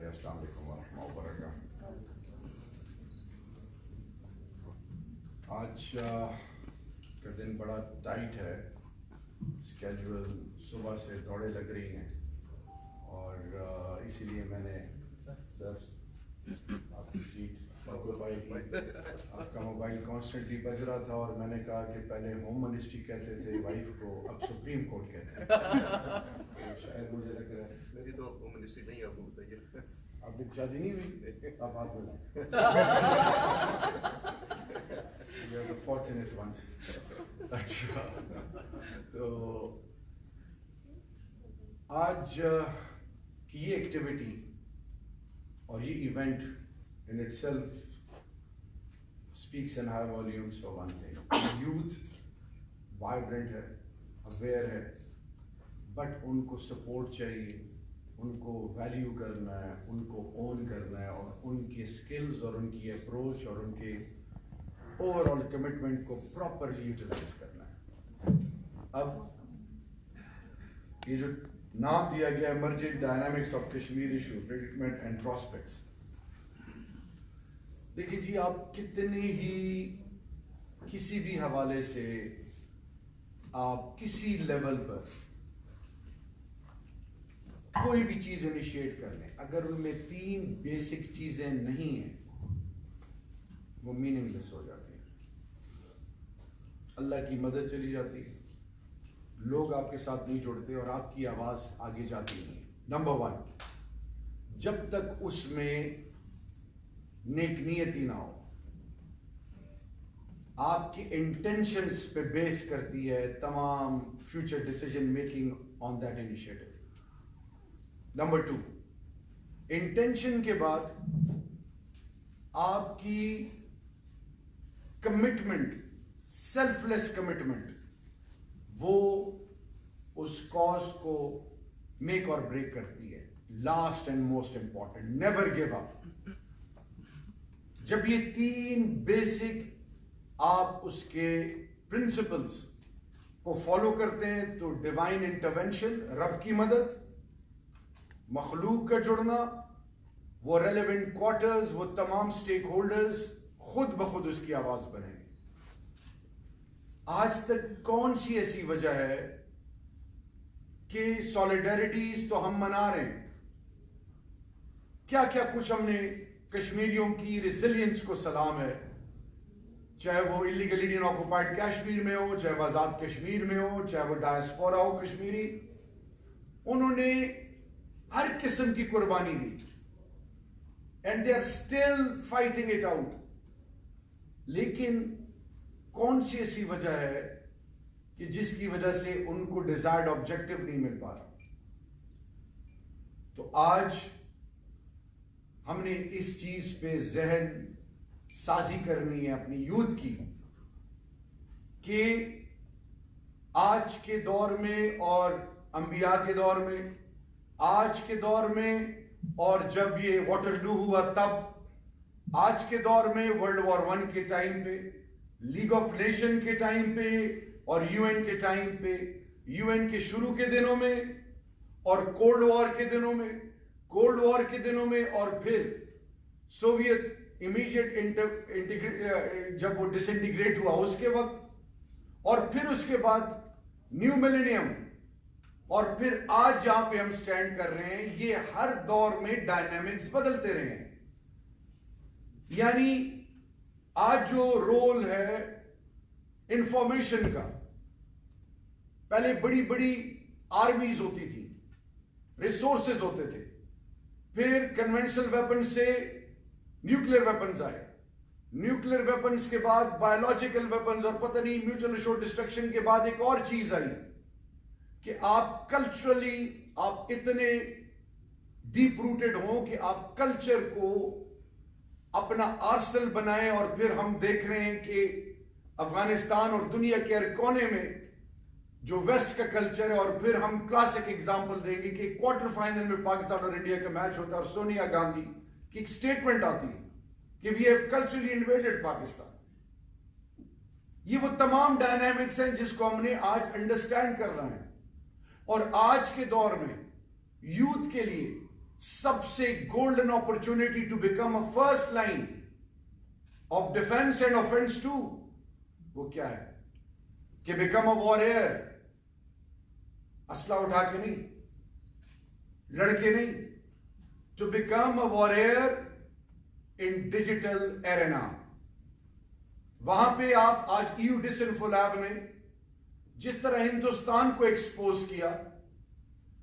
السلام علیکم ورحمۃ اللہ وبرکاتہ۔ آج کا دن بڑا ٹائٹ ہے، اسکیجول صبح سے دوڑیں لگ رہی ہیں، اور اسی لیے میں نے سر آپ کی سیٹ آپ کا موبائل کانسٹنٹلی بج رہا تھا، اور میں نے کہا کہ پہلے ہوم منسٹری کہتے تھے وائف کو، اب سپریم کورٹ کہتے ہیں، تو شاید مجھے لگ رہا ہے میری تو ہوم منسٹری نہیں ہے، آپ کو بتائیے آپ کی شادی نہیں ہوئی؟ آپ ہاتھ ملائیں، you are the fortunate ones. اچھا، تو آج کی یہ ایکٹیویٹی اور یہ event in itself speaks in high volumes for one thing. Youth vibrant ہے، aware ہے، but ان کو support چاہیے، ان کو value کرنا ہے، ان کو own کرنا ہے، اور ان کے skills اور ان کی approach اور ان کے overall commitment کو properly utilize کرنا ہے۔ اب یہ جو نام دیا گیا emerging dynamics of Kashmir issue, predicament and prospects، دیکھیں جی، آپ کتنے ہی کسی بھی حوالے سے آپ کسی لیول پر کوئی بھی چیز انیشیٹ کر لیں، اگر ان میں 3 بیسک چیزیں نہیں ہیں وہ میننگ لیس ہو جاتی ہیں، اللہ کی مدد چلی جاتی ہے، لوگ آپ کے ساتھ نہیں جڑتے، اور آپ کی آواز آگے جاتی نہیں۔ نمبر 1، جب تک اس میں نیک نیتی نہ ہو، آپ کی انٹینشنز پہ بیس کرتی ہے تمام future decision making on that initiative. Number 2، intention کے بعد آپ کی کمٹمنٹ، سیلف لیس کمٹمنٹ، وہ اس کاز کو میک اور بریک کرتی ہے۔ Last and most important, never give up. جب یہ 3 بیسک آپ اس کے پرنسپلز کو فالو کرتے ہیں تو ڈیوائن انٹرونشن، رب کی مدد، مخلوق کا جڑنا، وہ ریلیونٹ کوارٹرز، وہ تمام سٹیک ہولڈرز خود بخود اس کی آواز بنیں گے۔ آج تک کون سی ایسی وجہ ہے کہ سولیڈیرٹیز تو ہم منا رہے ہیں، کیا کیا کچھ ہم نے کشمیریوں کی ریزیلینس کو سلام ہے، چاہے وہ ایلیگل انڈین آکوپائڈ کشمیر میں ہو، چاہے وہ آزاد کشمیر میں ہو، چاہے وہ ڈائسپورا ہو کشمیری، انہوں نے ہر قسم کی قربانی دی، and they are still fighting it out. لیکن کون سی ایسی وجہ ہے کہ جس کی وجہ سے ان کو ڈیزائرڈ آبجیکٹو نہیں مل پا رہا؟ تو آج ہم نے اس چیز پہ ذہن سازی کرنی ہے اپنی یوتھ کی، کہ آج کے دور میں اور انبیاء کے دور میں، آج کے دور میں اور جب یہ واٹرلو ہوا تب، آج کے دور میں ورلڈ وار 1 کے ٹائم پہ، لیگ آف نیشن کے ٹائم پہ، اور یو این کے ٹائم پہ، یو این کے شروع کے دنوں میں اور کولڈ وار کے دنوں میں، کولڈ وار کے دنوں میں، اور پھر سوویت امیڈیٹ جب وہ ڈس انٹیگریٹ ہوا اس کے وقت، اور پھر اس کے بعد نیو ملینیم، اور پھر آج جہاں پہ ہم سٹینڈ کر رہے ہیں، یہ ہر دور میں ڈائنامکس بدلتے رہے ہیں۔ یعنی آج جو رول ہے انفارمیشن کا، پہلے بڑی بڑی آرمیز ہوتی تھی، ریسورسز ہوتے تھے، پھر کنونشنل ویپن سے نیوکلیر ویپنز آئے، نیوکلیر ویپنز کے بعد بایولوجیکل ویپنز، اور پتہ نہیں میوچل اسورڈ ڈسٹرکشن کے بعد ایک اور چیز آئی کہ آپ کلچرلی آپ اتنے ڈیپ روٹڈ ہوں کہ آپ کلچر کو اپنا آرسنل بنائیں، اور پھر ہم دیکھ رہے ہیں کہ افغانستان اور دنیا کے ہر کونے میں جو ویسٹ کا کلچر ہے، اور پھر ہم کلاسک ایگزامپل دیں گے کہ کوارٹر فائنل میں پاکستان اور انڈیا کا میچ ہوتا ہے، اور سونیا گاندھی کی ایک سٹیٹمنٹ آتی ہے کہ وی ہیو کلچرلی انویڈڈ پاکستان۔ یہ وہ تمام ڈائنامکس ہیں جس کو ہم نے آج انڈرسٹینڈ کرنا ہے، اور آج کے دور میں یوتھ کے لیے سب سے golden opportunity to become a first line of defence and offense too, وہ کیا ہے کہ بیکم اے وارئر، اسلحہ اٹھا کے نہیں، لڑکے نہیں، to become a warrior in digital arena. وہاں پہ آپ آج ایو ڈسنفو لیب نے جس طرح ہندوستان کو ایکسپوز کیا،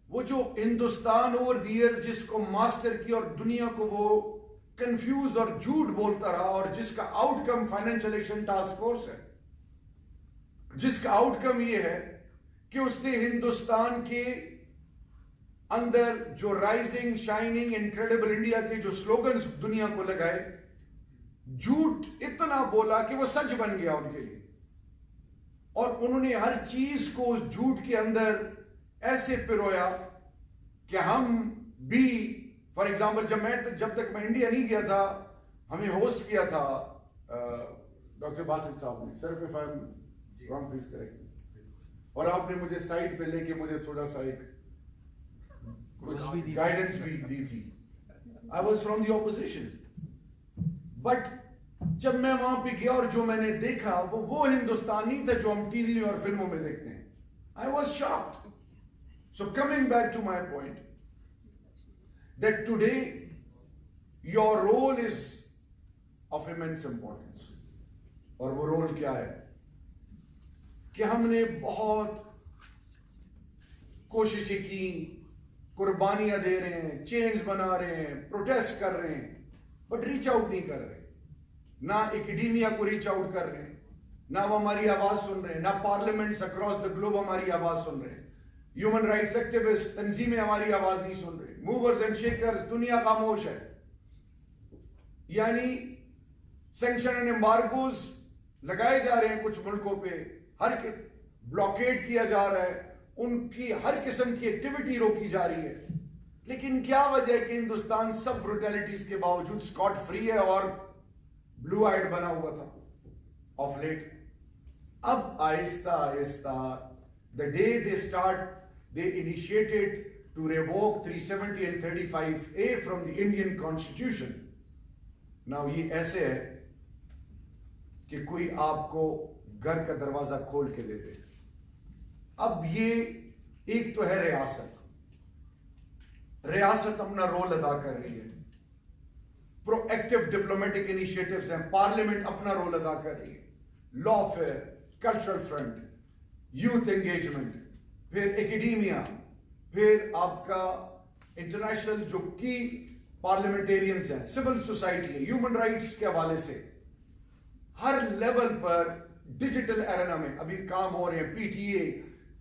وہ جو ہندوستان اوور دی ایئرز جس کو ماسٹر کی اور دنیا کو وہ کنفیوز اور جھوٹ بولتا رہا، اور جس کا آؤٹ کم فائنینشل ایکشن ٹاسک فورس ہے، جس کا آؤٹ کم یہ ہے کہ اس نے ہندوستان کے اندر جو رائزنگ شائننگ انکریڈیبل انڈیا کے جو سلوگنز دنیا کو لگائے، جھوٹ اتنا بولا کہ وہ سچ بن گیا ان کے لیے، اور انہوں نے ہر چیز کو اس جھوٹ کے اندر ایسے پرویا کہ ہم بھی، فار ایگزامپل جب تک میں انڈیا نہیں گیا تھا، ہمیں ہوسٹ کیا تھا ڈاکٹر باسط صاحب نے، سر if I'm wrong please correct me، اور آپ نے مجھے سائٹ پہ لے کے مجھے تھوڑا سا ایک گائیڈنس بھی دی تھی. I was from the opposition، but جب میں وہاں پہ گیا اور جو میں نے دیکھا وہ ہندوستان نہیں تھا جو ہم ٹی وی اور فلموں میں دیکھتے ہیں. I was shocked. So coming back to my point, that today your role is of immense importance. اور وہ رول کیا ہے کہ ہم نے بہت کوششیں کی، قربانیاں دے رہے ہیں، چینز بنا رہے ہیں، پروٹیسٹ کر رہے ہیں، بٹ ریچ آؤٹ نہیں کر رہے. نہ ایکڈیمیا کو ریچ آؤٹ کر رہے ہیں، نہ وہ ہماری آواز سن رہے ہیں، نہ پارلیمنٹس اکراس دا گلوب ہماری آواز سن رہے ہیں، ہیومن رائٹس ایکٹیوسٹ تنظیمیں ہماری آواز نہیں سن رہے، موورز اینڈ شیکرز دنیا خاموش ہے. یعنی سینکشن اینڈ امبارگوز لگائے جا رہے ہیں کچھ ملکوں پہ، ہر بلاکیڈ کیا جا رہا ہے، ان کی ہر قسم کی ایکٹیویٹی روکی جا رہی ہے. لیکن کیا وجہ ہے کہ ہندوستان سب بروٹیلٹیز کے باوجود اسکاٹ فری ہے اور بلو آئیڈ بنا ہوا تھا آف لیٹ. اب آہستہ آہستہ the day they initiated to revoke 370 and 35A from the Indian Constitution. Now یہ ایسے ہے کہ کوئی آپ کو گھر کا دروازہ کھول کے دے دے. اب یہ ایک تو ہے ریاست اپنا رول ادا کر رہی ہے، پرو ایکٹیو ڈپلومیٹک انیشیٹوز ہیں، پارلیمنٹ اپنا رول ادا کر رہی ہے، lawfare, cultural front, youth engagement, پھر ایکڈیمیا، پھر آپ کا انٹرنیشنل جو کی پارلیمنٹیرینز ہیں، سول سوسائٹی ہے، ہیومن رائٹس کے حوالے سے ہر لیول پر ڈیجیٹل ایرینا میں ابھی کام ہو رہے ہیں. پی ٹی اے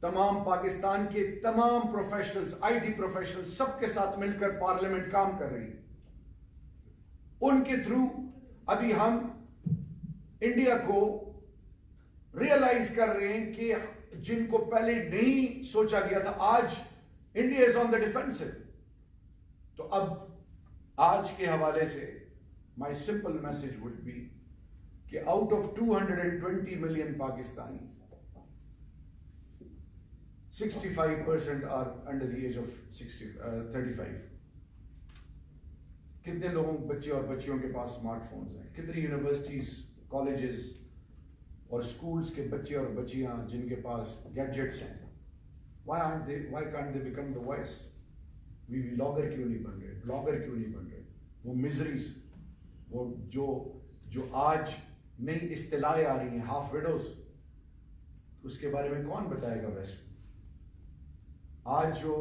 تمام پاکستان کے تمام پروفیشنلز، آئی ٹی پروفیشنلز سب کے ساتھ مل کر پارلیمنٹ کام کر رہی ہے. ان کے تھرو ابھی ہم انڈیا کو ریئلائز کر رہے ہیں کہ جن کو پہلے نہیں سوچا گیا تھا، آج India is on the defensive. تو اب آج کے حوالے سے مائی سمپل میسج وڈ بی کہ out of 220 million Pakistani 65% are under the age of 35. کتنے لوگوں بچے اور بچیوں کے پاس اسمارٹ فونز ہیں؟ کتنی یونیورسٹیز، کالجز اور اسکولز کے بچے اور بچیاں جن کے پاس گیڈجٹس ہیں؟ why can't they become the voice؟ we vlogger کیوں نہیں بن رہے، بلاگر کیوں نہیں بن رہے؟ وہ مزریز، وہ جو آج نئی اصطلاحیں آ رہی ہیں، ہاف ویڈوز، اس کے بارے میں کون بتائے گا ویسٹ؟ آج جو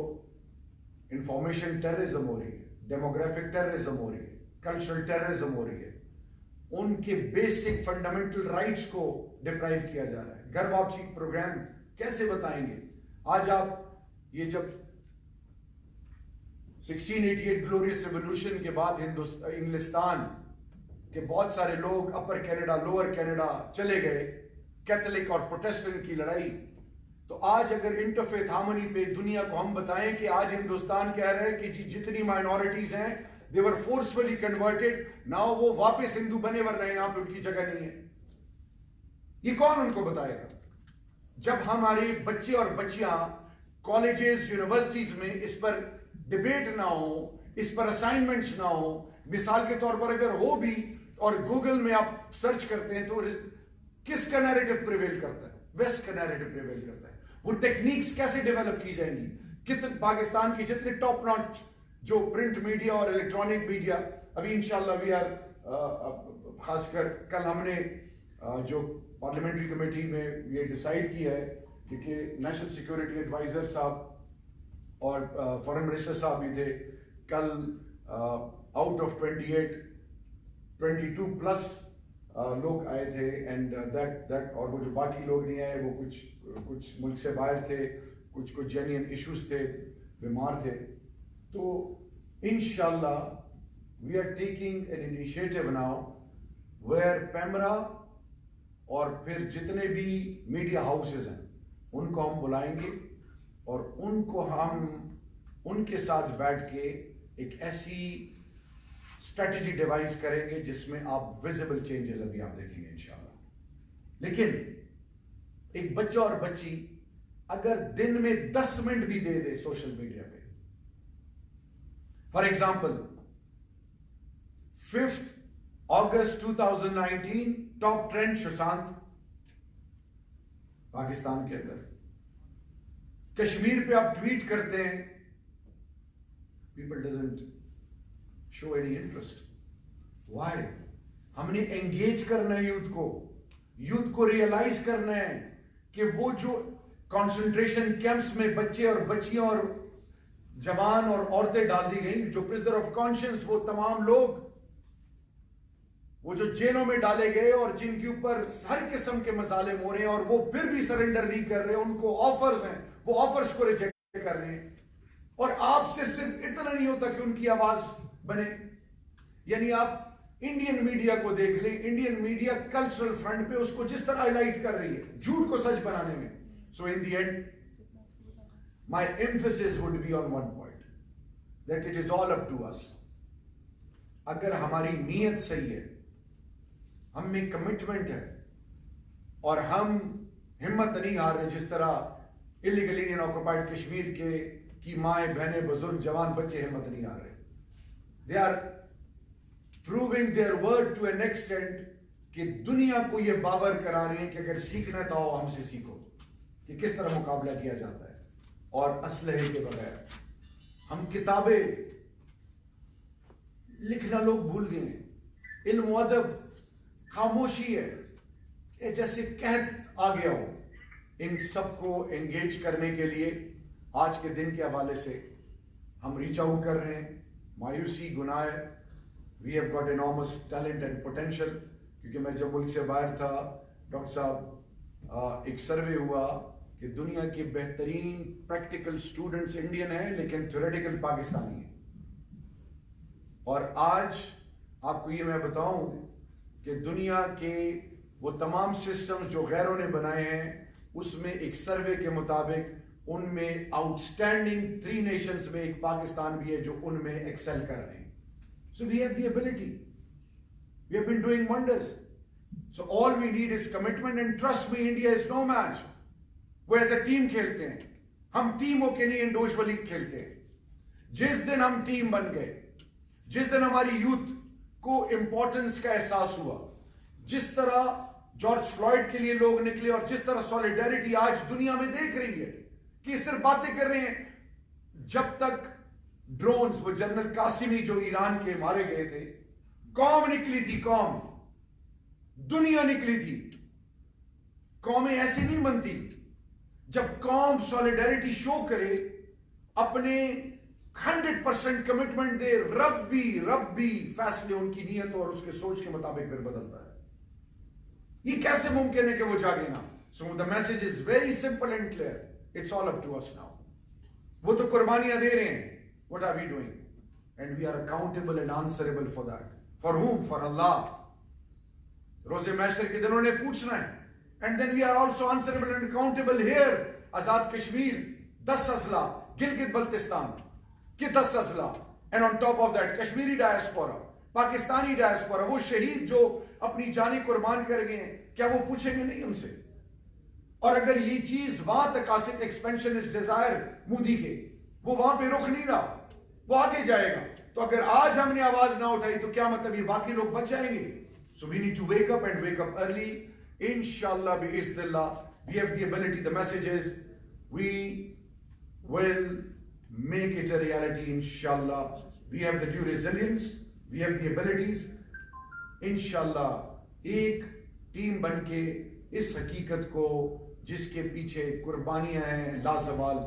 انفارمیشن ٹیررزم ہو رہی ہے، ڈیموگرافک ٹیررزم ہو رہی ہے، کلچرل ٹیررزم ہو رہی ہے، ان کے بیسک فنڈامنٹل رائٹس کو ڈپرائیو کیا جا رہا ہے. گھر واپسی پروگرام کیسے بتائیں گے؟ آج آپ یہ جب 1688 گلوریس ریولوشن کے بعد انگلستان کے بہت سارے لوگ اپر کینیڈا، لوور کینیڈا چلے گئے، کیتھولک اور پروٹیسٹنٹ کی لڑائی. تو آج اگر انٹرفیتھ ہارمنی پہ دنیا کو ہم بتائیں کہ آج ہندوستان کہہ رہے ہیں کہ جتنی مائنورٹیز ہیں they were forcefully converted، now وہ واپس ہندو بنے ورنہ یہاں پہ ان کی جگہ نہیں ہے، یہ کون ان کو بتائے گا؟ جب ہمارے بچے اور بچیاں کالجز، یونیورسٹیز میں اس پر ڈبیٹ نہ ہو، اس پر اسائنمنٹس نہ ہو. مثال کے طور پر اگر ہو بھی اور گوگل میں آپ سرچ کرتے ہیں تو کس کا نیریٹو پریویل کرتا ہے؟ ویسٹ کا نیریٹو پریویل کرتا ہے. وہ ٹیکنیکس کیسے ڈیولپ کی جائیں گی؟ کتنے پاکستان کی جتنے ٹاپ ناچ جو پرنٹ میڈیا اور الیکٹرانک میڈیا ابھی انشاءاللہ وی آر خاص کر کل ہم نے جو پارلیمنٹری کمیٹی میں یہ ڈیسائیڈ کیا ہے کہ نیشنل سیکیورٹی ایڈوائزر صاحب اور فارن منسٹر صاحب بھی تھے کل. آؤٹ آف 22 پلس لوگ آئے تھے اینڈ دیٹ اور وہ جو باقی لوگ نہیں آئے وہ کچھ ملک سے باہر تھے, کچھ جینین ایشوز تھے, بیمار تھے. تو انشاءاللہ we are taking an initiative now where PEMRA اور پھر جتنے بھی میڈیا ہاؤسز ہیں ان کو ہم بلائیں گے اور ان کو ہم ان کے ساتھ بیٹھ کے ایک ایسی اسٹریٹجی ڈیوائز کریں گے جس میں آپ ویزیبل چینجز ابھی آپ دیکھیں گے انشاءاللہ. لیکن ایک بچہ اور بچی اگر دن میں 10 منٹ بھی دے دے سوشل میڈیا پہ, for example 5 August 2019 top trend Sushant Pakistan کے اندر, کشمیر پہ آپ ٹویٹ کرتے ہیں, people doesn't show any interest. Why? ہم نے انگیج کرنا ہے یوتھ کو ریئلائز کرنا ہے کہ وہ جو کانسنٹریشن کیمپس میں بچے اور بچیاں اور جوان اور عورتیں ڈال دی گئیں, جو پرزنر آف کانشنس, وہ تمام لوگ وہ جو جیلوں میں ڈالے گئے اور جن کے اوپر ہر قسم کے مظالم ہو رہے ہیں اور وہ پھر بھی سرنڈر نہیں کر رہے, ان کو آفرز ہیں, وہ آفرز کو ریجیکٹ کر رہے ہیں. اور آپ صرف اتنا نہیں ہوتا کہ ان کی آواز بنے. یعنی آپ انڈین میڈیا کو دیکھ لیں, انڈین میڈیا کلچرل فرنٹ پہ اس کو جس طرح ہائی لائٹ کر رہی ہے جھوٹ کو سچ بنانے میں. So in the end my emphasis would be on one point that it is all up to us. اگر ہماری نیت صحیح ہے, ہم میں کمٹمنٹ ہے اور ہم ہمت نہیں ہار رہے, جس طرح الیگل انڈین آکوپائڈ کشمیر کی مائیں بہنیں بزرگ جوان بچے ہمت نہیں ہار رہے. They are proving their word to an extent کہ دنیا کو یہ باور کرا رہے ہیں کہ اگر سیکھنا تو آؤ ہم سے سیکھو کہ کس طرح مقابلہ کیا جاتا ہے اور اسلحے کے بغیر. ہم کتابیں لکھنا لوگ بھول گئے ہیں, علم و ادب خاموشی ہے, یہ جیسے قحط آ گیا ہو. ان سب کو انگیج کرنے کے لیے آج کے دن کے حوالے سے ہم ریچ آؤٹ کر رہے ہیں. مایوسی گناہ ہے, we have got enormous talent and potential. کیونکہ میں جب ملک سے باہر تھا ڈاکٹر صاحب, ایک سروے ہوا کہ دنیا کے بہترین پریکٹیکل سٹوڈنٹس انڈین ہیں لیکن تھیوریٹیکل پاکستانی ہیں. اور آج آپ کو یہ میں بتاؤں کہ دنیا کے وہ تمام سسٹمز جو غیروں نے بنائے ہیں اس میں ایک سروے کے مطابق ان میں آؤٹ اسٹینڈنگ 3 نیشنز میں ایک پاکستان بھی ہے جو ان میں ایکسل کر رہے ہیں. So we have the ability, we have been doing wonders. So all we need is commitment and trust me, India is no match. وہ ایز اے ٹیم کھیلتے ہیں, ہم ٹیم ہو کے نہیں انڈیویجولی کھیلتے ہیں. جس دن ہم ٹیم بن گئے, جس دن ہماری یوتھ کو امپورٹنس کا احساس ہوا, جس طرح جارج فلوئڈ کے لیے لوگ نکلے اور جس طرح سولیڈیرٹی آج دنیا میں دیکھ رہی ہے کہ صرف باتیں کر رہے ہیں. جب تک ڈرونز, وہ جنرل قاسمی جو ایران کے مارے گئے تھے, قوم نکلی تھی, قوم, دنیا نکلی تھی. قومیں ایسی نہیں بنتی. جب قوم سولیڈیرٹی شو کرے, اپنے 100% کمٹمنٹ دے, رب بھی فیصلے ان کی نیت اور اس کے سوچ کے مطابق پھر بدلتا ہے. یہ کیسے ممکن ہے کہ وہ جاگے نا؟ So the message is very simple and clear. It's all up to us now. وہ تو قربانیاں دے رہے ہیں. What are we doing? And we are accountable and answerable for that. For whom? For Allah. روز محشر کے دن انہوں نے پوچھنا ہے. And then we are also answerable and accountable here. Azad Kashmir, 10 اضلاع, گلگت بلتستان کے 10 اضلاع. And on top of that, Kashmiri diaspora, Pakistani diaspora, وہ شہید جو اپنی جانیں قربان کر گئے ہیں, کیا وہ پوچھیں گے نہیں ہم سے؟ اور اگر یہ چیز وہاں تک ایکسپینشن اس ڈیزائر مودی کے, وہ وہاں پہ رک نہیں رہا, وہ آگے جائے گا. تو اگر آج ہم نے آواز نہ اٹھائی تو کیا مطلب یہ باقی لوگ بچ جائیں گے؟ So we need to wake up and wake up early. Inshallah, bi-iznillah, we have the ability. The message is, we will make it a reality, inshallah. We have the due resilience, we have the abilities. Inshallah, ایک team بن کے اس حقیقت کو جس کے پیچھے قربانیاں ہیں لازوال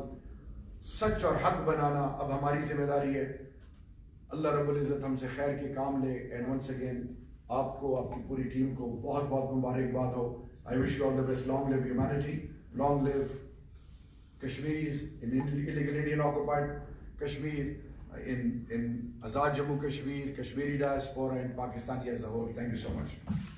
سچ اور حق بنانا اب ہماری ذمہ داری ہے. اللہ رب العزت ہم سے خیر کے کام لے. اینڈ ونس اگین آپ کو آپ کی پوری ٹیم کو بہت بہت مبارکباد ہو. I wish you all the best. Long live humanity, long live Kashmiris in illegal Indian occupied Kashmir, in Azad Jammu Kashmir, Kashmiri diaspora and Pakistani as a whole. Thank you so much.